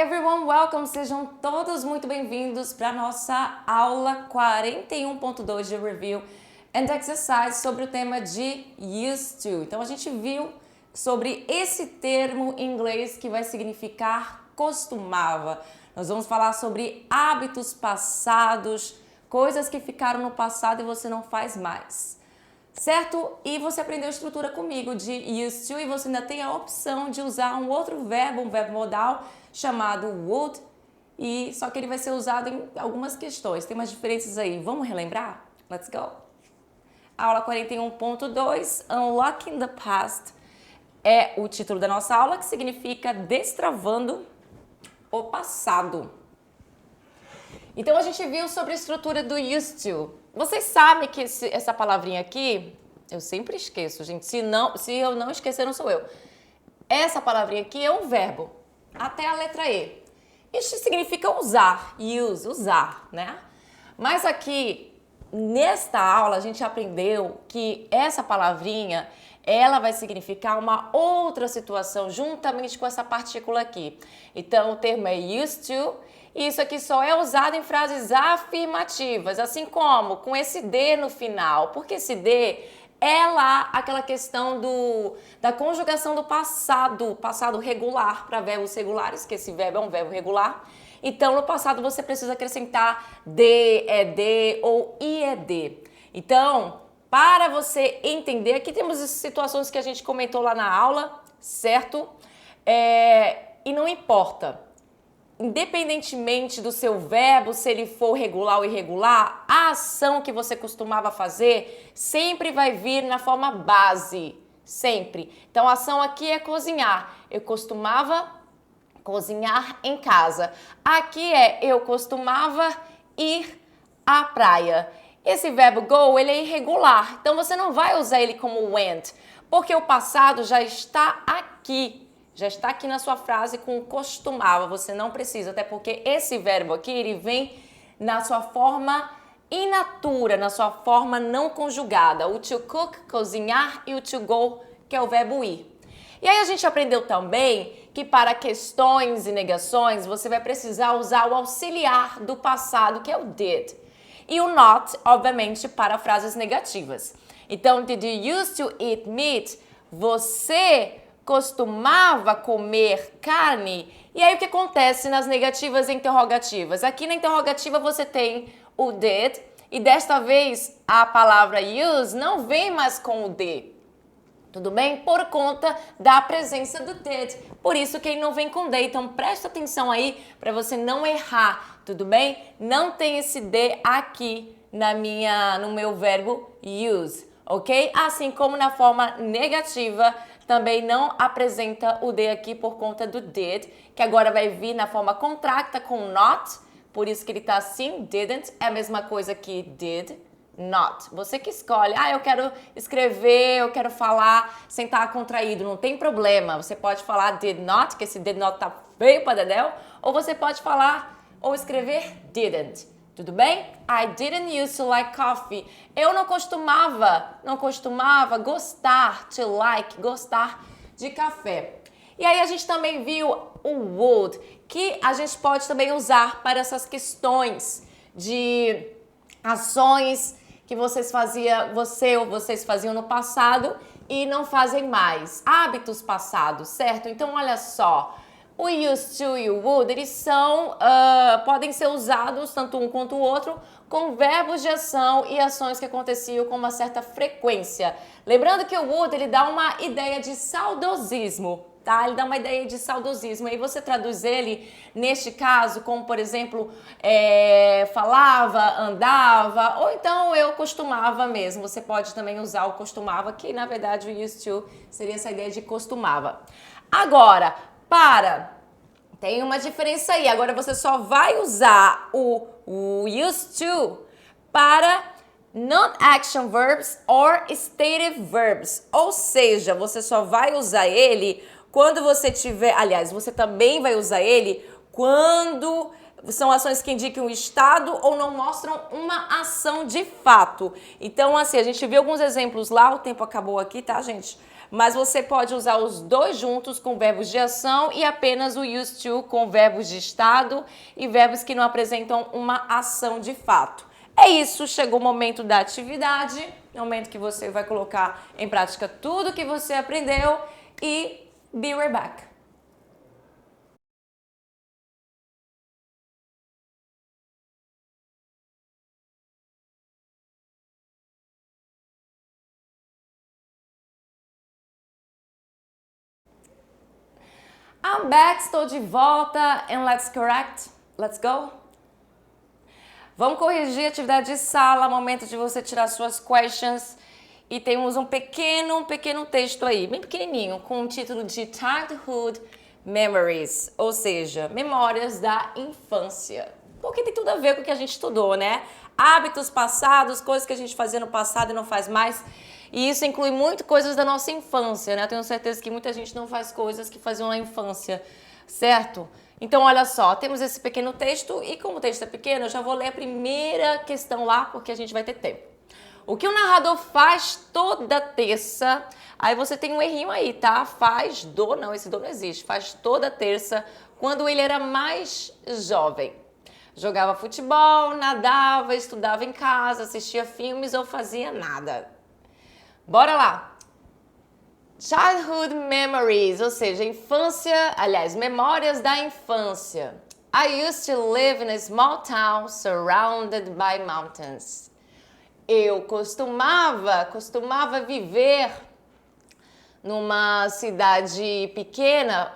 Hi everyone, welcome! Sejam todos muito bem-vindos para a nossa aula 41.2 de Review and Exercise sobre o tema de used to. Então a gente viu sobre esse termo em inglês que vai significar costumava. Nós vamos falar sobre hábitos passados, coisas que ficaram no passado e você não faz mais. Certo? E você aprendeu a estrutura comigo de used to e você ainda tem a opção de usar um outro verbo, um verbo modal chamado would, e só que ele vai ser usado em algumas questões. Tem umas diferenças aí. Vamos relembrar? Let's go! Aula 41.2, Unlocking the Past, é o título da nossa aula, que significa destravando o passado. Então a gente viu sobre a estrutura do used to. Vocês sabem que essa palavrinha aqui, eu sempre esqueço, gente. Se eu não esquecer, não sou eu. Essa palavrinha aqui é um verbo, até a letra E. Isso significa usar, use, usar, né? Mas aqui, nesta aula, a gente aprendeu que essa palavrinha, ela vai significar uma outra situação, juntamente com essa partícula aqui. Então, o termo é used to. E isso aqui só é usado em frases afirmativas, assim como com esse D no final, porque esse D é lá aquela questão da conjugação do passado regular para verbos regulares, que esse verbo é um verbo regular. Então, no passado você precisa acrescentar D, ED ou IED. Então, para você entender, aqui temos situações que a gente comentou lá na aula, certo? E não importa. Independentemente do seu verbo, se ele for regular ou irregular, a ação que você costumava fazer sempre vai vir na forma base, sempre. Então, a ação aqui é cozinhar. Eu costumava cozinhar em casa. Aqui eu costumava ir à praia. Esse verbo go, ele é irregular, então você não vai usar ele como went, porque o passado já está aqui. Já está aqui na sua frase com costumava, você não precisa, até porque esse verbo aqui, ele vem na sua forma in natura, na sua forma não conjugada. O to cook, cozinhar, e o to go, que é o verbo ir. E aí a gente aprendeu também que para questões e negações, você vai precisar usar o auxiliar do passado, que é o did. E o not, obviamente, para frases negativas. Então, did you used to eat meat? Você costumava comer carne? E aí o que acontece nas negativas e interrogativas? Aqui na interrogativa você tem o did e desta vez a palavra use não vem mais com o D. Tudo bem? Por conta da presença do did. Por isso que ele não vem com D. Então presta atenção aí para você não errar, tudo bem? Não tem esse D aqui no meu verbo use, ok? Assim como na forma negativa também não apresenta o D aqui por conta do did, que agora vai vir na forma contracta com not, por isso que ele tá assim, didn't, é a mesma coisa que did, not. Você que escolhe, eu quero escrever, eu quero falar sem estar contraído, não tem problema. Você pode falar did not, que esse did not tá feio pra dedéu, ou você pode falar ou escrever didn't. Tudo bem? I didn't used to like coffee. Eu não costumava gostar, to like, gostar de café. E aí a gente também viu o would, que a gente pode também usar para essas questões de ações que vocês faziam no passado e não fazem mais. Hábitos passados, certo? Então, olha só. O used to e o would, eles podem ser usados, tanto um quanto o outro, com verbos de ação e ações que aconteciam com uma certa frequência. Lembrando que o would, ele dá uma ideia de saudosismo, tá? Ele dá uma ideia de saudosismo. Aí você traduz ele, neste caso, como, por exemplo, falava, andava, ou então eu costumava mesmo. Você pode também usar o costumava, que, na verdade, o used to seria essa ideia de costumava. Agora, tem uma diferença aí. Agora você só vai usar o used to para non-action verbs or stative verbs. Ou seja, você só vai usar ele quando você tiver... Aliás, você também vai usar ele quando são ações que indicam o estado ou não mostram uma ação de fato. Então, assim, a gente viu alguns exemplos lá. O tempo acabou aqui, tá, gente? mas você pode usar os dois juntos com verbos de ação e apenas o used to com verbos de estado e verbos que não apresentam uma ação de fato. É isso, chegou o momento da atividade, é o momento que você vai colocar em prática tudo que você aprendeu e be right back. I'm back, estou de volta and let's correct. Let's go. Vamos corrigir a atividade de sala, momento de você tirar suas questions. E temos um pequeno texto aí, bem pequenininho, com o título de Childhood Memories, ou seja, memórias da infância. Porque tem tudo a ver com o que a gente estudou, né? Hábitos passados, coisas que a gente fazia no passado e não faz mais. E isso inclui muito coisas da nossa infância, né? Eu tenho certeza que muita gente não faz coisas que faziam na infância, certo? Então, olha só, temos esse pequeno texto e como o texto é pequeno, eu já vou ler a primeira questão lá, porque a gente vai ter tempo. O que o narrador faz toda terça, aí você tem um errinho aí, tá? Não, esse do não existe. Faz toda terça, quando ele era mais jovem. Jogava futebol, nadava, estudava em casa, assistia filmes ou fazia nada. Bora lá! Childhood memories, ou seja, memórias da infância. I used to live in a small town surrounded by mountains. Eu costumava viver numa cidade pequena,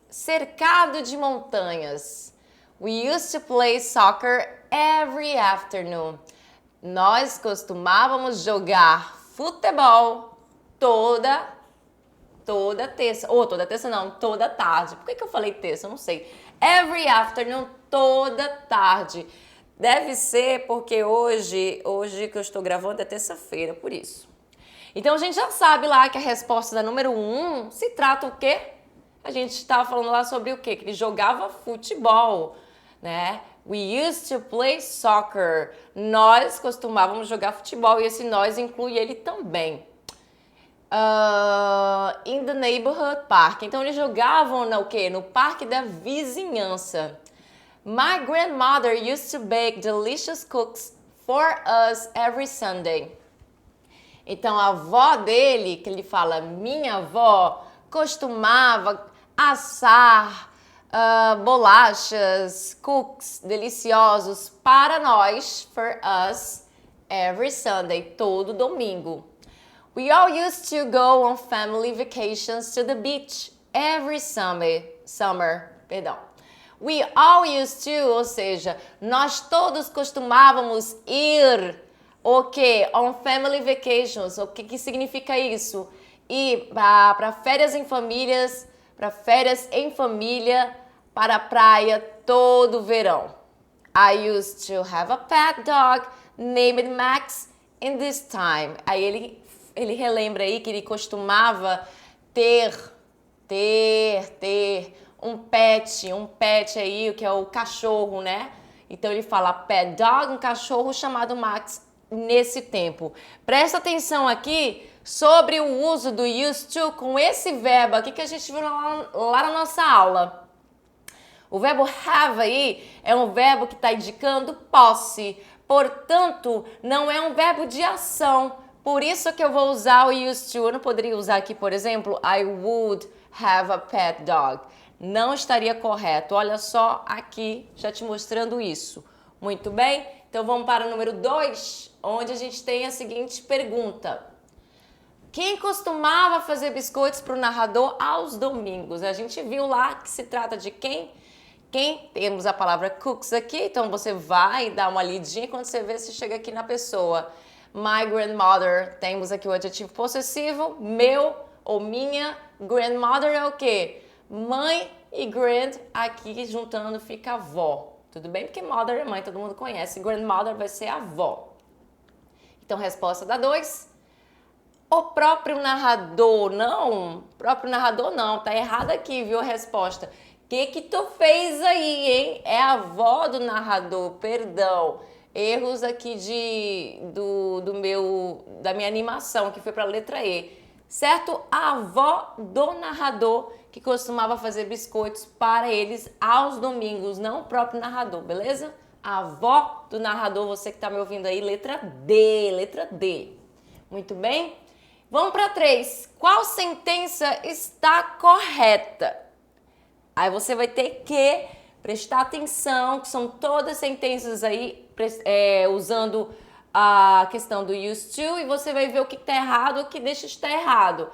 cercado de montanhas. We used to play soccer every afternoon. Nós costumávamos jogar futebol toda terça. Toda terça não, toda tarde. Por que eu falei terça? Eu não sei. Every afternoon, toda tarde. Deve ser porque hoje que eu estou gravando é terça-feira, por isso. Então a gente já sabe lá que a resposta da número 1 se trata o quê? A gente estava falando lá sobre o quê? Que ele jogava futebol, né? We used to play soccer. Nós costumávamos jogar futebol e esse nós inclui ele também. In the neighborhood park. Então eles jogavam no parque da vizinhança. My grandmother used to bake delicious cookies for us every Sunday. Então a avó dele, que ele fala, minha avó, costumava assar bolachas, cookies deliciosos para nós, for us, every Sunday, todo domingo. We all used to go on family vacations to the beach every summer. We all used to, ou seja, nós todos costumávamos ir, on family vacations. O que significa isso? Ir para férias em famílias, para férias em família, para a praia todo verão. I used to have a pet dog named Max in this time. Aí ele relembra aí que ele costumava ter um pet aí, que é o cachorro, né? Então ele fala pet dog, um cachorro chamado Max nesse tempo. Presta atenção aqui sobre o uso do used to com esse verbo aqui que a gente viu lá na nossa aula. O verbo have aí é um verbo que está indicando posse, portanto, não é um verbo de ação. Por isso que eu vou usar o used to. Eu não poderia usar aqui, por exemplo, I would have a pet dog. Não estaria correto. Olha só aqui, já te mostrando isso. Muito bem? Então vamos para o número 2, onde a gente tem a seguinte pergunta. Quem costumava fazer biscoitos para o narrador aos domingos? A gente viu lá que se trata de quem? Temos a palavra cooks aqui, então você vai dar uma lidinha quando você vê se chega aqui na pessoa. My grandmother, temos aqui o adjetivo possessivo, meu ou minha. Grandmother é o quê? Mãe e grand, aqui juntando fica avó. Tudo bem? Porque mother é mãe, todo mundo conhece. Grandmother vai ser avó. Então, resposta da 2. O próprio narrador, não. Próprio narrador não, tá errado aqui, viu a resposta. Que tu fez aí, hein? É a avó do narrador, perdão. Erros aqui da minha animação, que foi para a letra E. certo? A avó do narrador que costumava fazer biscoitos para eles aos domingos, não o próprio narrador, beleza? A avó do narrador, você que está me ouvindo aí, letra D, letra D. Muito bem? Vamos para 3. Qual sentença está correta? Aí você vai ter que prestar atenção, que são todas sentenças aí usando a questão do used to, e você vai ver o que está errado e o que deixa de estar errado.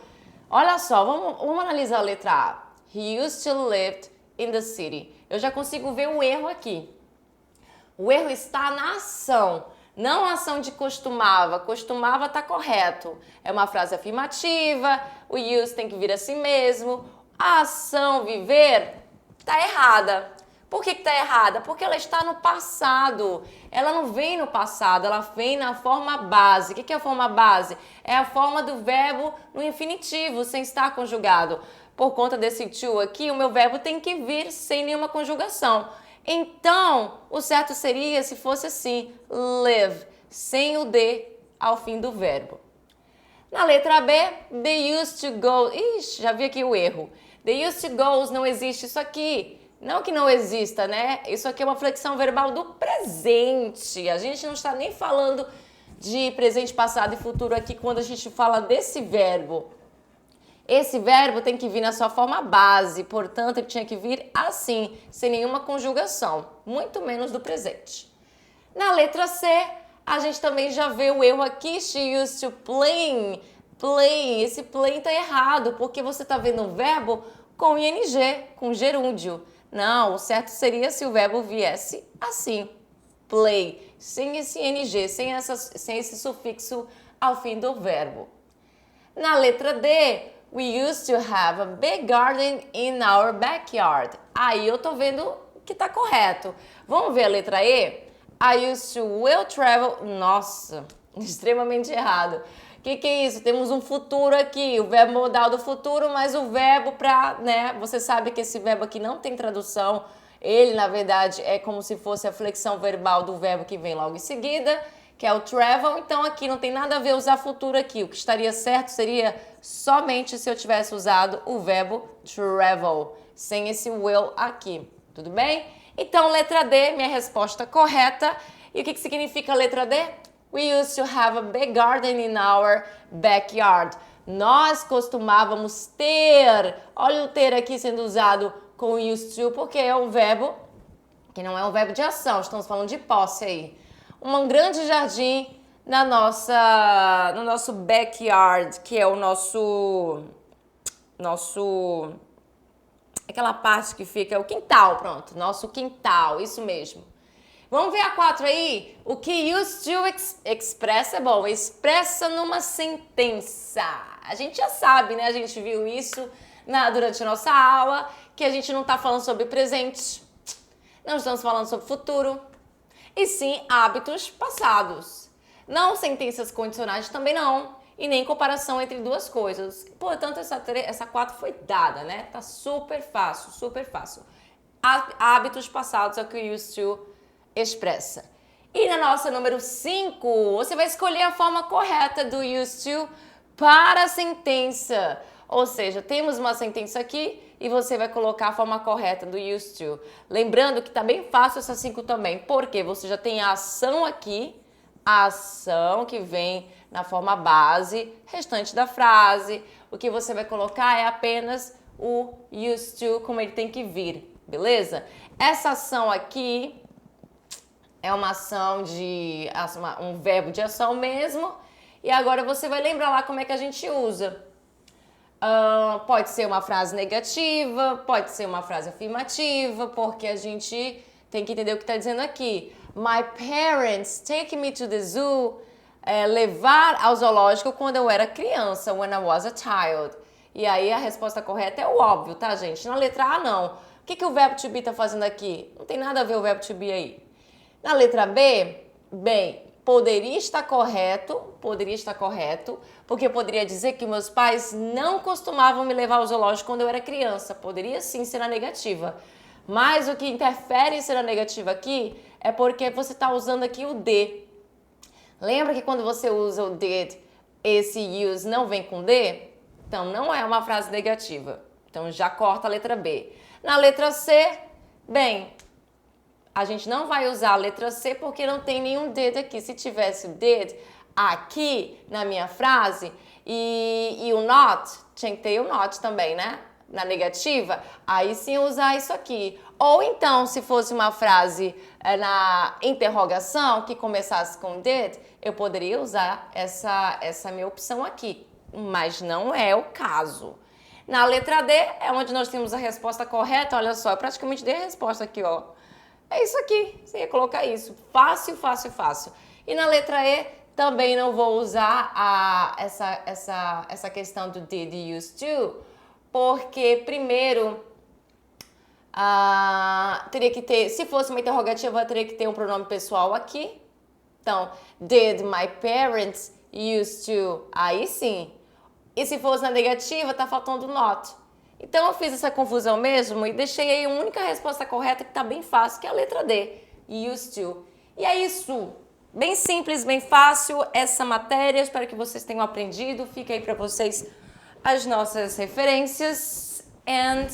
Olha só, vamos analisar a letra A. He used to live in the city. Eu já consigo ver o erro aqui. O erro está na ação, não a ação de costumava. Costumava está correto. É uma frase afirmativa, o use tem que vir assim mesmo. A ação viver está errada. Por que está errada? Porque ela está no passado. Ela não vem no passado, ela vem na forma base. O que é a forma base? É a forma do verbo no infinitivo, sem estar conjugado. Por conta desse to aqui, o meu verbo tem que vir sem nenhuma conjugação. Então, o certo seria se fosse assim, live, sem o D ao fim do verbo. Na letra B, they used to go. Ixi, já vi aqui o erro. They used to go, não existe isso aqui. Não que não exista, né? Isso aqui é uma flexão verbal do presente. A gente não está nem falando de presente, passado e futuro aqui quando a gente fala desse verbo. Esse verbo tem que vir na sua forma base, portanto, ele tinha que vir assim, sem nenhuma conjugação, muito menos do presente. Na letra C, a gente também já vê o erro aqui, she used to play. Play, esse play tá errado, porque você tá vendo um verbo com ing, com gerúndio. Não, o certo seria se o verbo viesse assim, play, sem esse ing, sem esse sufixo ao fim do verbo. Na letra D, we used to have a big garden in our backyard. Aí eu tô vendo que tá correto. Vamos ver a letra E? I used to will travel. Nossa, extremamente errado. O que é isso? Temos um futuro aqui, o verbo modal do futuro, mas o verbo para, né? Você sabe que esse verbo aqui não tem tradução. Ele, na verdade, é como se fosse a flexão verbal do verbo que vem logo em seguida, que é o travel. Então, aqui não tem nada a ver usar futuro aqui. O que estaria certo seria somente se eu tivesse usado o verbo travel, sem esse will aqui. Tudo bem? Então, letra D, minha resposta correta. E o que significa a letra D? We used to have a big garden in our backyard. Nós costumávamos ter. Olha o ter aqui sendo usado com used to, porque é um verbo que não é um verbo de ação. Estamos falando de posse aí. Um grande jardim no nosso backyard, que é o nosso aquela parte que fica o quintal, pronto, nosso quintal, isso mesmo. Vamos ver a 4 aí? O que used to expressa é bom, expressa numa sentença. A gente já sabe, né? A gente viu isso durante a nossa aula, que a gente não está falando sobre presente, não estamos falando sobre futuro, e sim hábitos passados. Não sentenças condicionais também não, e nem comparação entre duas coisas. Portanto, essa 4 foi dada, né? Tá super fácil, super fácil. Hábitos passados é o que used to expressa. E na nossa número 5, você vai escolher a forma correta do used to para a sentença. Ou seja, temos uma sentença aqui e você vai colocar a forma correta do used to. Lembrando que tá bem fácil essa 5 também, porque você já tem a ação aqui, a ação que vem na forma base, restante da frase. O que você vai colocar é apenas o used to, como ele tem que vir, beleza? Essa ação aqui é uma ação um verbo de ação mesmo. E agora você vai lembrar lá como é que a gente usa. Pode ser uma frase negativa, pode ser uma frase afirmativa, porque a gente tem que entender o que está dizendo aqui. My parents take me to the zoo. Levar ao zoológico quando eu era criança, when I was a child. E aí a resposta correta é o óbvio, tá, gente? Na letra A, não. O que o verbo to be está fazendo aqui? Não tem nada a ver o verbo to be aí. Na letra B, bem, poderia estar correto, porque eu poderia dizer que meus pais não costumavam me levar ao zoológico quando eu era criança. Poderia sim ser na negativa. Mas o que interfere em ser na negativa aqui é porque você está usando aqui o D. Lembra que quando você usa o did, esse use não vem com D? Então, não é uma frase negativa. Então, já corta a letra B. Na letra C, bem, a gente não vai usar a letra C porque não tem nenhum did aqui. Se tivesse o did aqui na minha frase e o not, tinha que ter o not também, né? Na negativa, aí sim usar isso aqui. Ou então, se fosse uma frase na interrogação que começasse com did, eu poderia usar essa minha opção aqui. Mas não é o caso. Na letra D é onde nós temos a resposta correta. Olha só, eu praticamente dei a resposta aqui, ó. É isso aqui, você ia colocar isso. Fácil, fácil, fácil. E na letra E também não vou usar essa questão do did e used to, porque primeiro teria que ter, se fosse uma interrogativa, teria que ter um pronome pessoal aqui. Então, did my parents used to? Aí sim. E se fosse na negativa, tá faltando not. Então eu fiz essa confusão mesmo e deixei aí a única resposta correta que tá bem fácil, que é a letra D, used to. E é isso. Bem simples, bem fácil essa matéria. Espero que vocês tenham aprendido. Fica aí para vocês as nossas referências. And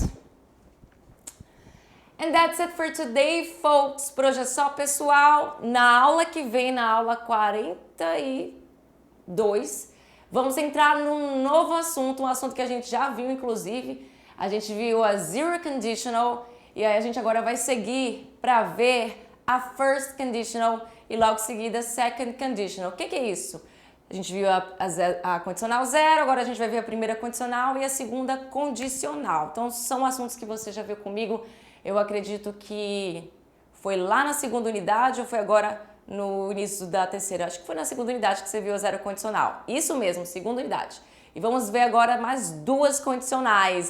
that's it for today, folks. Por hoje é só, pessoal. Na aula que vem, na aula 42, vamos entrar num novo assunto, um assunto que a gente já viu, inclusive. A gente viu a zero conditional e aí a gente agora vai seguir para ver a first conditional e logo seguida a second conditional. O que é isso? A gente viu a condicional zero, agora a gente vai ver a primeira condicional e a segunda condicional. Então são assuntos que você já viu comigo. Eu acredito que foi lá na segunda unidade ou foi agora no início da terceira. Acho que foi na segunda unidade que você viu a zero condicional. Isso mesmo, segunda unidade. E vamos ver agora mais duas condicionais.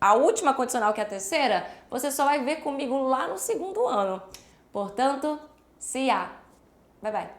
A última condicional, que é a terceira, você só vai ver comigo lá no segundo ano. Portanto, see ya. Bye, bye.